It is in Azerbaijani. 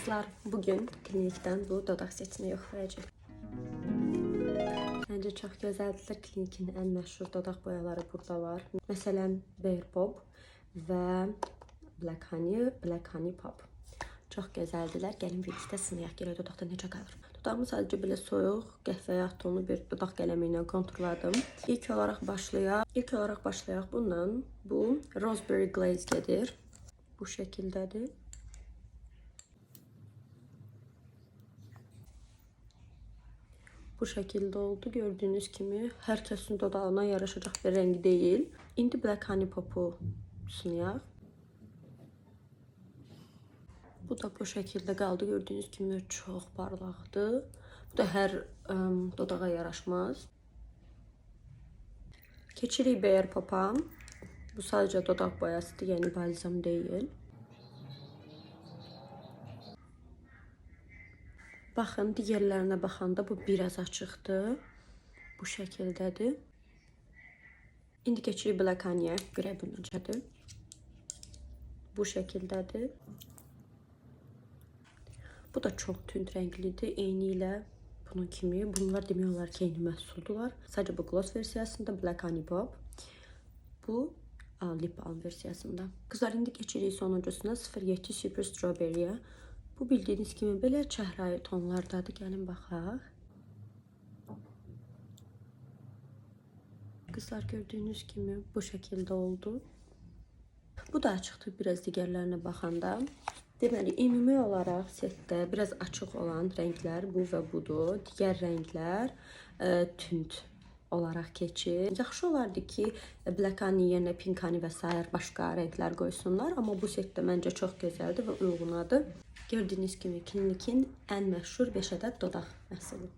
Kızlar, bugün klinikdən bu dodaq setini yoxlayacaq. Məncə çox gözəldir. Klinikin ən məşhur dodaq boyaları burada var. Məsələn, Bear Pop və Black Honey Pop. Çox gözəldirlər. Gəlin birlikdə sınayaq. Görək dodaqda necə qalır. Dodağımı sadəcə belə soyuq, qəhvəyi tonu bir dodaq qələmi ilə konturladım. İlk olaraq başlayaq bundan. Bu Raspberry Glaze gedir. Bu şəkildədir. Bu şəkildə oldu. Gördüyünüz kimi hər kəsin dodağına yaraşacaq bir rəng deyil. İndi Black Honey Pop'u sınayaq. Bu da bu şəkildə qaldı. Gördüyünüz kimi çox parlaqdır. Bu da hər dodağa yaraşmaz. Keçirik Bear Pop'a. Bu sadəcə dodaq boyasıdır, yəni balzam deyil. Baxın, digərlərinə baxanda bu biraz açıqdır. Bu şəkildədir. İndi keçirik Black Honey-yə. Görək bu necədir. Bu şəkildədir. Bu da çox tünd rənglidir. Eyni ilə bunun kimi. Bunlar demək olar ki, eyni məhsuldurlar. Sadəcə bu gloss versiyasında Black Honey Pop. Bu lip balm versiyasında. Qızlar, indi keçirik sonuncusuna 07 Super Strawberry-yə. Bu bildiyiniz kimi belə çəhrayı tonlardadır. Gəlin baxaq. Qızlar, gördüyünüz kimi bu şəkildə oldu. Bu da açıqdır biraz digərlərinə baxanda. Deməli, ümumi olaraq setdə biraz açıq olan rənglər bu və budur. Digər rənglər tünd olaraq keçir. Yaxşı olardı ki, Black Honey yerine Pink Honey və sair başqa rənglər qoysunlar. Amma bu setdə məncə çox gözəldir və uyğunadır. Gördüyünüz kimi klinikin ən məşhur 5 ədəd dodaq məhsulu.